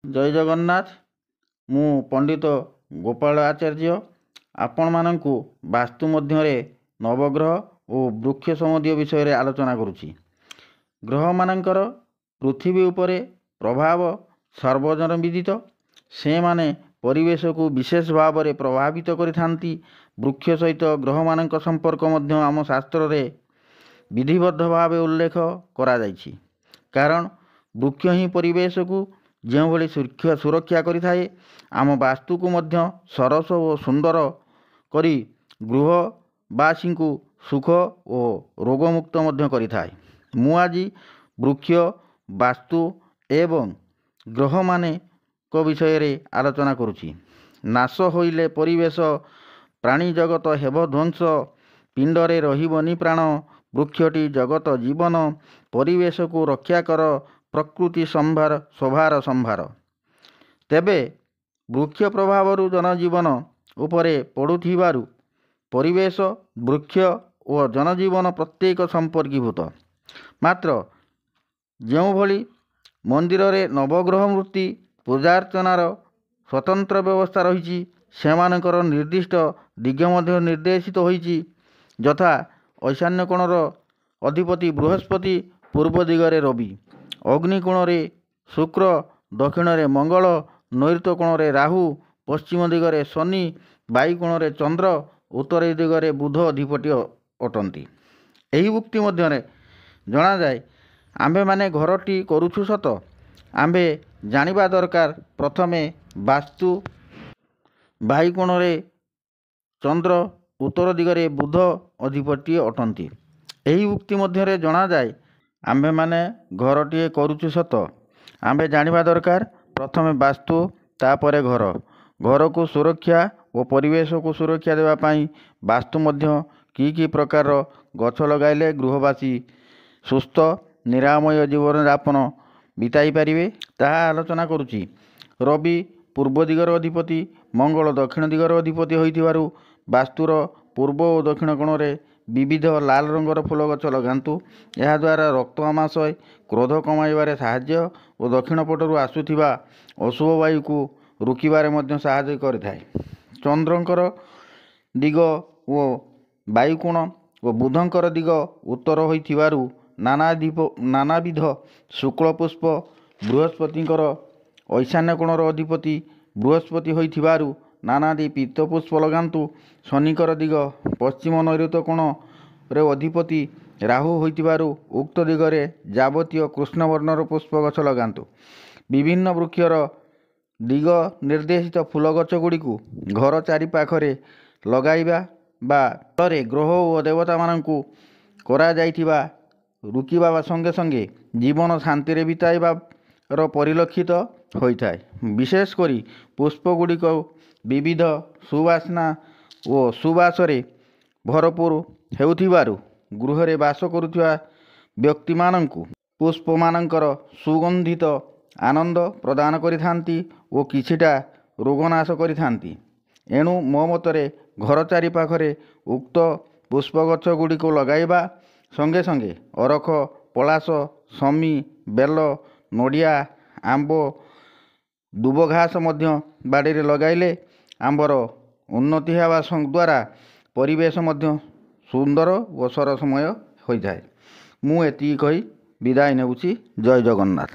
ଜୟ ଜଗନ୍ନାଥ। ମୁଁ ପଣ୍ଡିତ ଗୋପାଳ ଆଚାର୍ଯ୍ୟ ଆପଣମାନଙ୍କୁ ବାସ୍ତୁ ମଧ୍ୟରେ ନବଗ୍ରହ ଓ ବୃକ୍ଷ ସମ୍ବନ୍ଧୀୟ ବିଷୟରେ ଆଲୋଚନା କରୁଛି। ଗ୍ରହମାନଙ୍କର ପୃଥିବୀ ଉପରେ ପ୍ରଭାବ ସର୍ବଜନ ବିଦିତ। ସେମାନେ ପରିବେଶକୁ ବିଶେଷ ଭାବରେ ପ୍ରଭାବିତ କରିଥାନ୍ତି। ବୃକ୍ଷ ସହିତ ଗ୍ରହମାନଙ୍କ ସମ୍ପର୍କ ମଧ୍ୟ ଆମ ଶାସ୍ତ୍ରରେ ବିଧିବଦ୍ଧ ଭାବେ ଉଲ୍ଲେଖ କରାଯାଇଛି। କାରଣ ବୃକ୍ଷ ହିଁ ପରିବେଶକୁ ଯେଉଁଭଳି ସୁରକ୍ଷା କରିଥାଏ, ଆମ ବାସ୍ତୁକୁ ମଧ୍ୟ ସରସ ଓ ସୁନ୍ଦର କରି ଗୃହବାସୀଙ୍କୁ ସୁଖ ଓ ରୋଗମୁକ୍ତ ମଧ୍ୟ କରିଥାଏ। ମୁଁ ଆଜି ବୃକ୍ଷ, ବାସ୍ତୁ ଏବଂ ଗ୍ରହମାନଙ୍କ ବିଷୟରେ ଆଲୋଚନା କରୁଛି। ନାଶ ହୋଇଲେ ପରିବେଶ ପ୍ରାଣୀ ଜଗତ ହେବ ଧ୍ୱଂସ, ପିଣ୍ଡରେ ରହିବନି ପ୍ରାଣ। ବୃକ୍ଷଟି ଜଗତ ଜୀବନ, ପରିବେଶକୁ ରକ୍ଷା କର, ପ୍ରକୃତି ଶୋଭାର ସମ୍ଭାର। ତେବେ ବୃକ୍ଷ ପ୍ରଭାବରୁ ଜନଜୀବନ ଉପରେ ପଡ଼ୁଥିବାରୁ ପରିବେଶ, ବୃକ୍ଷ ଓ ଜନଜୀବନ ପ୍ରତ୍ୟେକ ସମ୍ପର୍କୀଭୂତ। ମାତ୍ର ଯେଉଁଭଳି ମନ୍ଦିରରେ ନବଗ୍ରହ ମୂର୍ତ୍ତି ପୂଜାର୍ଚ୍ଚନାର ସ୍ୱତନ୍ତ୍ର ବ୍ୟବସ୍ଥା ରହିଛି, ସେମାନଙ୍କର ନିର୍ଦ୍ଦିଷ୍ଟ ଦିଗ ମଧ୍ୟ ନିର୍ଦ୍ଦେଶିତ ହୋଇଛି। ଯଥା ଈଶାନ୍ୟ କୋଣର ଅଧିପତି ବୃହସ୍ପତି, ପୂର୍ବ ଦିଗରେ ରବି, ଅଗ୍ନି କୋଣରେ ଶୁକ୍ର, ଦକ୍ଷିଣରେ ମଙ୍ଗଳ, ନୈಋତ୍ୟ କୋଣରେ ରାହୁ, ପଶ୍ଚିମ ଦିଗରେ ଶନି, ବାୟୁ କୋଣରେ ଚନ୍ଦ୍ର, ଉତ୍ତର ଦିଗରେ ବୁଧ ଅଧିପତି ଅଟନ୍ତି। ଏହି ଉକ୍ତି ମଧ୍ୟରେ ଜଣାଯାଏ, ଆମ୍ଭେମାନେ ଘରଟି କରୁଛୁ ସତ, ଆମ୍ଭେ ଜାଣିବା ଦରକାର ପ୍ରଥମେ ବାସ୍ତୁ। ବାୟୁ କୋଣରେ ଚନ୍ଦ୍ର, ଉତ୍ତର ଦିଗରେ ବୁଧ ଅଧିପତି ଅଟନ୍ତି। ଏହି ଉକ୍ତି ମଧ୍ୟରେ ଜଣାଯାଏ, ଆମ୍ଭେମାନେ ଘରଟିଏ କରୁଛୁ ସତ, ଆମ୍ଭେ ଜାଣିବା ଦରକାର ପ୍ରଥମେ ବାସ୍ତୁ, ତାପରେ ଘର। ଘରକୁ ସୁରକ୍ଷା ଓ ପରିବେଶକୁ ସୁରକ୍ଷା ଦେବା ପାଇଁ ବାସ୍ତୁ ମଧ୍ୟ କି ପ୍ରକାରର ଗଛ ଲଗାଇଲେ ଗୃହବାସୀ ସୁସ୍ଥ ନିରାମୟ ଜୀବନଯାପନ ବିତାଇ ପାରିବେ, ତାହା ଆଲୋଚନା କରୁଛି। ରବି ପୂର୍ବ ଦିଗର ଅଧିପତି, ମଙ୍ଗଳ ଦକ୍ଷିଣ ଦିଗର ଅଧିପତି ହୋଇଥିବାରୁ ବାସ୍ତୁର ପୂର୍ବ ଓ ଦକ୍ଷିଣ କୋଣରେ ବିବିଧ ଲାଲ ରଙ୍ଗର ଫୁଲ ଗଛ ଲଗାନ୍ତୁ। ଏହାଦ୍ୱାରା ରକ୍ତ ଆମାଶୟ, କ୍ରୋଧ କମାଇବାରେ ସାହାଯ୍ୟ ଓ ଦକ୍ଷିଣ ପଟରୁ ଆସୁଥିବା ଅଶୁଭ ବାୟୁକୁ ରୋକିବାରେ ମଧ୍ୟ ସାହାଯ୍ୟ କରିଥାଏ। ଚନ୍ଦ୍ରଙ୍କର ଦିଗ ଓ ବାୟୁକୋଣ ଓ ବୁଧଙ୍କର ଦିଗ ଉତ୍ତର ହୋଇଥିବାରୁ ନାନାବିଧ ଶୁକ୍ଳ ପୁଷ୍ପ, ବୃହସ୍ପତିଙ୍କର ଈଶାନ୍ୟ କୋଣର ଅଧିପତି ବୃହସ୍ପତି ହୋଇଥିବାରୁ ନାନାଦି ପୀତ ପୁଷ୍ପ ଲଗାନ୍ତୁ। ଶନିଙ୍କର ଦିଗ ପଶ୍ଚିମ ନୈಋତ୍ୟ କୋଣରେ ଅଧିପତି ରାହୁ ହୋଇଥିବାରୁ ଉକ୍ତ ଦିଗରେ ଯାବତୀୟ କୃଷ୍ଣବର୍ଣ୍ଣର ପୁଷ୍ପ ଗଛ ଲଗାନ୍ତୁ। ବିଭିନ୍ନ ବୃକ୍ଷର ଦିଗ ନିର୍ଦ୍ଦେଶିତ ଫୁଲ ଗଛଗୁଡ଼ିକୁ ଘର ଚାରିପାଖରେ ଲଗାଇବା ବା ଫଳରେ ଗ୍ରହ ଓ ଦେବତାମାନଙ୍କୁ କରାଯାଇଥିବା ରୋକିବା ସଙ୍ଗେ ସଙ୍ଗେ ଜୀବନ ଶାନ୍ତିରେ ବିତାଇବାର ପରିଲକ୍ଷିତ ହୋଇଥାଏ। ବିଶେଷ କରି ପୁଷ୍ପଗୁଡ଼ିକ ବିବିଧ ସୁବାସନା ଓ ସୁବାସରେ ଭରପୂର ହେଉଥିବାରୁ ଗୃହରେ ବାସ କରୁଥିବା ବ୍ୟକ୍ତିମାନଙ୍କୁ ପୁଷ୍ପମାନଙ୍କର ସୁଗନ୍ଧିତ ଆନନ୍ଦ ପ୍ରଦାନ କରିଥାନ୍ତି ଓ କିଛିଟା ରୋଗନାଶ କରିଥାନ୍ତି। ଏଣୁ ମୋ ମତରେ ଘର ଚାରିପାଖରେ ଉକ୍ତ ପୁଷ୍ପଗଛ ଗୁଡ଼ିକୁ ଲଗାଇବା ସଙ୍ଗେ ସଙ୍ଗେ ଅରଖ, ପଳାଶ, ଶମୀ, ବେଲ, ନଡ଼ିଆ, ଆମ୍ବ, ଦୁବ ଘାସ ମଧ୍ୟ ବାଡ଼ିରେ ଲଗାଇଲେ ଆମ୍ଭର ଉନ୍ନତି ହେବା ଦ୍ୱାରା ପରିବେଶ ମଧ୍ୟ ସୁନ୍ଦର ଓ ସରସମୟ ହୋଇଥାଏ। ମୁଁ ଏତିକି କହି ବିଦାୟ ନେଉଛି। ଜୟ ଜଗନ୍ନାଥ।